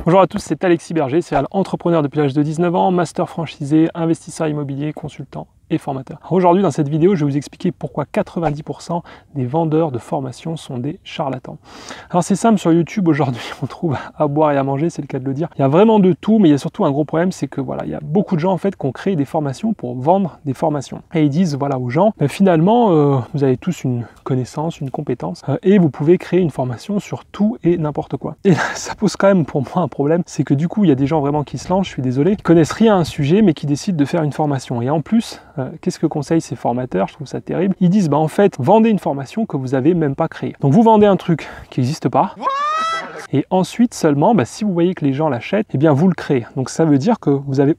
Bonjour à tous, c'est Alexis Berger, serial entrepreneur depuis l'âge de 19 ans, master franchisé, investisseur immobilier, consultant et formateur. Aujourd'hui, dans cette vidéo, je vais vous expliquer pourquoi 90% des vendeurs de formation sont des charlatans. Alors c'est simple, sur YouTube aujourd'hui, on trouve à boire et à manger, c'est le cas de le dire. Il y a vraiment de tout, mais il y a surtout un gros problème, c'est que voilà, il y a beaucoup de gens en fait qui ont créé des formations pour vendre des formations. Et ils disent voilà aux gens, finalement, vous avez tous une connaissance, une compétence, et vous pouvez créer une formation sur tout et n'importe quoi. Et là, ça pose quand même pour moi un problème, c'est que du coup, il y a des gens vraiment qui se lancent, je suis désolé, qui connaissent rien à un sujet, mais qui décident de faire une formation. Et en plus, qu'est-ce que conseillent ces formateurs? Je trouve ça terrible. Ils disent, en fait, vendez une formation que vous n'avez même pas créée. Donc vous vendez un truc qui n'existe pas. Et ensuite seulement, si vous voyez que les gens l'achètent, eh bien vous le créez. Donc ça veut dire que vous n'avez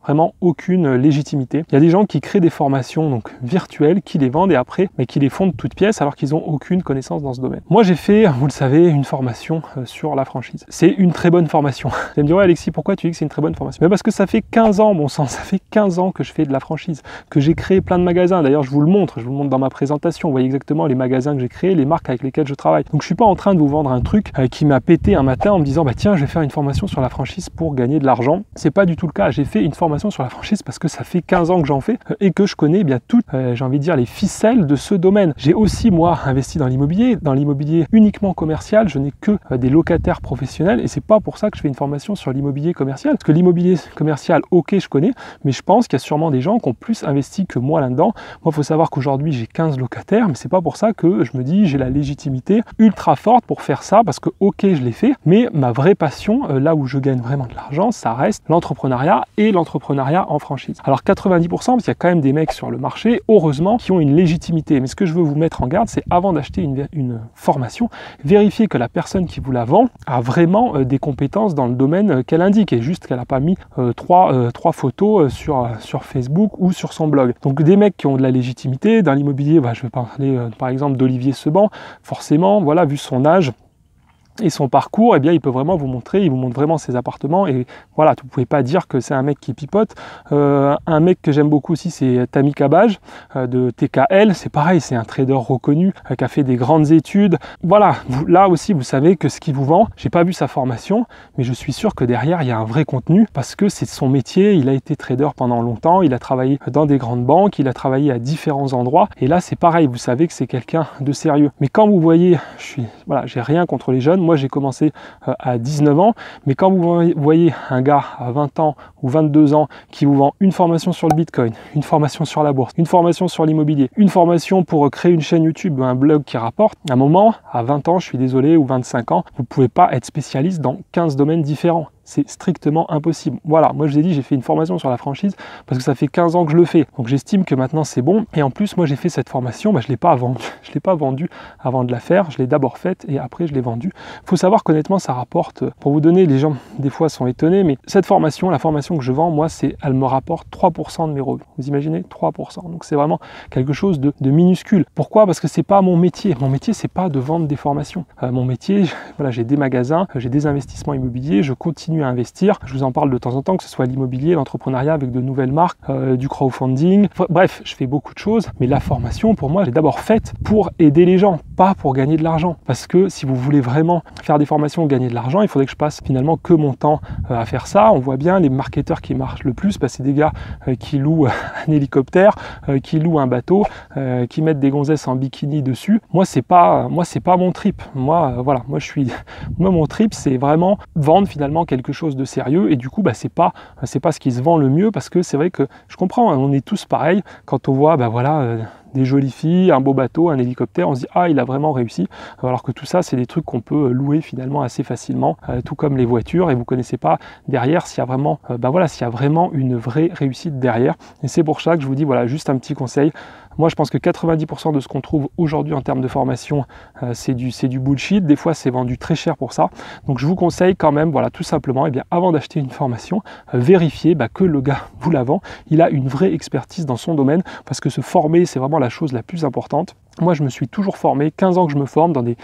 vraiment aucune légitimité. Il y a des gens qui créent des formations donc virtuelles, qui les vendent et après, mais qui les font de toutes pièces alors qu'ils n'ont aucune connaissance dans ce domaine. Moi j'ai fait, vous le savez, une formation sur la franchise. C'est une très bonne formation. Vous allez me dire, ouais Alexis, pourquoi tu dis que c'est une très bonne formation? Mais parce que ça fait 15 ans, bon sang, ça fait 15 ans que je fais de la franchise, que j'ai créé plein de magasins. D'ailleurs, je vous le montre dans ma présentation. Vous voyez exactement les magasins que j'ai créés, les marques avec lesquelles je travaille. Donc je suis pas en train de vous vendre un truc qui m'a pété un matin en me disant, tiens, je vais faire une formation sur la franchise pour gagner de l'argent. C'est pas du tout le cas. J'ai fait une formation sur la franchise parce que ça fait 15 ans que j'en fais et que je connais bien toutes, j'ai envie de dire, les ficelles de ce domaine. J'ai aussi, moi, investi dans l'immobilier uniquement commercial. Je n'ai que des locataires professionnels et c'est pas pour ça que je fais une formation sur l'immobilier commercial. Parce que l'immobilier commercial, ok, je connais, mais je pense qu'il y a sûrement des gens qui ont plus investi que moi là-dedans. Moi, il faut savoir qu'aujourd'hui, j'ai 15 locataires, mais c'est pas pour ça que je me dis j'ai la légitimité ultra forte pour faire ça parce que, ok, je l'ai fait, mais ma vraie passion, là où je gagne vraiment de l'argent, ça reste l'entrepreneuriat et l'entrepreneuriat en franchise. Alors 90%, parce qu'il y a quand même des mecs sur le marché, heureusement, qui ont une légitimité. Mais ce que je veux vous mettre en garde, c'est avant d'acheter une formation, vérifier que la personne qui vous la vend a vraiment des compétences dans le domaine qu'elle indique et juste qu'elle n'a pas mis trois photos sur Facebook ou sur son blog. Donc des mecs qui ont de la légitimité dans l'immobilier, je vais parler par exemple d'Olivier Seban, forcément, voilà, vu son âge et son parcours, eh bien, il peut vraiment vous montrer, il vous montre vraiment ses appartements et voilà, vous ne pouvez pas dire que c'est un mec qui pipote. Un mec que j'aime beaucoup aussi, c'est Tammy Cabage de TKL, c'est pareil, c'est un trader reconnu qui a fait des grandes études. Voilà, là aussi, vous savez que ce qu'il vous vend, j'ai pas vu sa formation, mais je suis sûr que derrière, il y a un vrai contenu parce que c'est son métier, il a été trader pendant longtemps, il a travaillé dans des grandes banques, il a travaillé à différents endroits et là, c'est pareil, vous savez que c'est quelqu'un de sérieux. Mais quand vous voyez, j'ai rien contre les jeunes, moi j'ai commencé à 19 ans, mais quand vous voyez un gars à 20 ans ou 22 ans qui vous vend une formation sur le Bitcoin, une formation sur la bourse, une formation sur l'immobilier, une formation pour créer une chaîne YouTube, un blog qui rapporte, à un moment, à 20 ans, je suis désolé, ou 25 ans, vous ne pouvez pas être spécialiste dans 15 domaines différents. C'est strictement impossible. Voilà, moi je vous ai dit, j'ai fait une formation sur la franchise parce que ça fait 15 ans que je le fais. Donc j'estime que maintenant c'est bon. Et en plus, moi j'ai fait cette formation, je ne l'ai pas vendue. Je ne l'ai pas vendue avant de la faire. Je l'ai d'abord faite et après je l'ai vendue. Il faut savoir qu'honnêtement, ça rapporte, pour vous donner, les gens des fois sont étonnés, mais cette formation, la formation que je vends, moi, elle me rapporte 3% de mes revenus. Vous imaginez? 3%. Donc c'est vraiment quelque chose de minuscule. Pourquoi? Parce que c'est pas mon métier. Mon métier, c'est pas de vendre des formations. Mon métier, voilà, j'ai des magasins, j'ai des investissements immobiliers, je continue à investir. Je vous en parle de temps en temps, que ce soit l'immobilier, l'entrepreneuriat avec de nouvelles marques, du crowdfunding. Bref, je fais beaucoup de choses, mais la formation, pour moi, je l'ai d'abord faite pour aider les gens, pas pour gagner de l'argent. Parce que si vous voulez vraiment faire des formations, gagner de l'argent, il faudrait que je passe finalement que mon temps à faire ça. On voit bien les marketeurs qui marchent le plus, c'est des gars qui louent un hélicoptère, qui louent un bateau, qui mettent des gonzesses en bikini dessus. Moi, c'est pas mon trip. Moi, mon trip, c'est vraiment vendre finalement quelque chose de sérieux et du coup, c'est pas ce qui se vend le mieux parce que c'est vrai que je comprends, on est tous pareils quand on voit, des jolies filles, un beau bateau, un hélicoptère, on se dit « Ah, il a vraiment réussi ». Alors que tout ça, c'est des trucs qu'on peut louer finalement assez facilement, tout comme les voitures, et vous ne connaissez pas derrière s'il y a vraiment, s'il y a vraiment une vraie réussite derrière. Et c'est pour ça que je vous dis, voilà, juste un petit conseil. Moi, je pense que 90% de ce qu'on trouve aujourd'hui en termes de formation, c'est du bullshit. Des fois, c'est vendu très cher pour ça. Donc, je vous conseille quand même, voilà, tout simplement, avant d'acheter une formation, vérifiez que le gars vous la vend. Il a une vraie expertise dans son domaine parce que se former, c'est vraiment la chose la plus importante. Moi, je me suis toujours formé, 15 ans que je me forme dans des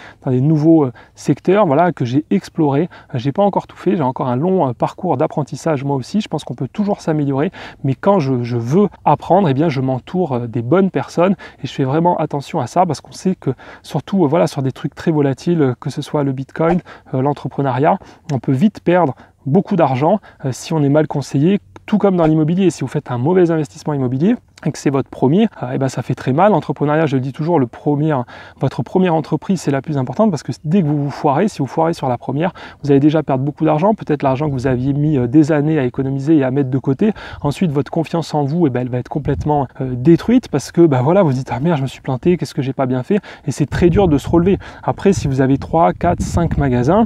nouveaux secteurs, voilà, que j'ai exploré. J'ai pas encore tout fait, j'ai encore un long parcours d'apprentissage moi aussi. Je pense qu'on peut toujours s'améliorer, mais quand je veux apprendre, eh bien, je m'entoure des bonnes personnes et je fais vraiment attention à ça parce qu'on sait que surtout, voilà, sur des trucs très volatiles, que ce soit le Bitcoin, l'entrepreneuriat, on peut vite perdre beaucoup d'argent si on est mal conseillé, tout comme dans l'immobilier. Si vous faites un mauvais investissement immobilier et que c'est votre premier, et ben ça fait très mal. L'entrepreneuriat, je le dis toujours, votre première entreprise, c'est la plus importante parce que dès que vous vous foirez, si vous foirez sur la première, vous allez déjà perdre beaucoup d'argent, peut-être l'argent que vous aviez mis des années à économiser et à mettre de côté. Ensuite, votre confiance en vous, elle va être complètement détruite parce que voilà, vous dites ah merde, je me suis planté, qu'est-ce que j'ai pas bien fait, et c'est très dur de se relever. Après, si vous avez 3, 4, 5 magasins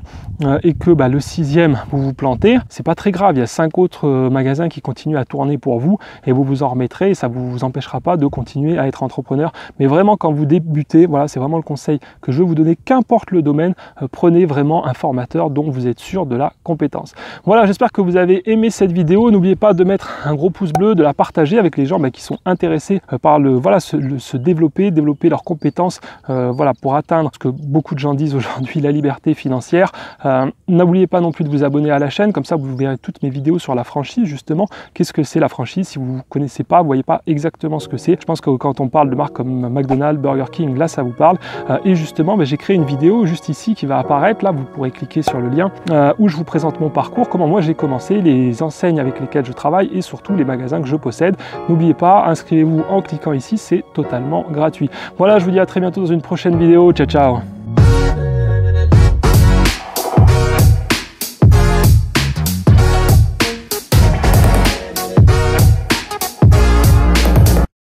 et que le 6e, vous vous plantez, c'est pas très grave. Il y a 5 autres magasins qui continuent à tourner pour vous et vous vous en remettrez et ça vous empêchera pas de continuer à être entrepreneur. Mais vraiment, quand vous débutez, voilà, c'est vraiment le conseil que je veux vous donner, qu'importe le domaine, prenez vraiment un formateur dont vous êtes sûr de la compétence. Voilà, j'espère que vous avez aimé cette vidéo. N'oubliez pas de mettre un gros pouce bleu, de la partager avec les gens qui sont intéressés par se développer leurs compétences, voilà, pour atteindre ce que beaucoup de gens disent aujourd'hui, la liberté financière. N'oubliez pas non plus de vous abonner à la chaîne, comme ça vous verrez toutes mes vidéos sur la franchise, justement. Qu'est-ce que c'est la franchise? Si vous ne connaissez pas, vous ne voyez pas exactement ce que c'est. Je pense que quand on parle de marques comme McDonald's, Burger King, là ça vous parle. Et justement, j'ai créé une vidéo juste ici qui va apparaître. Là, vous pourrez cliquer sur le lien où je vous présente mon parcours, comment moi j'ai commencé, les enseignes avec lesquelles je travaille et surtout les magasins que je possède. N'oubliez pas, inscrivez-vous en cliquant ici, c'est totalement gratuit. Voilà, je vous dis à très bientôt dans une prochaine vidéo. Ciao, ciao!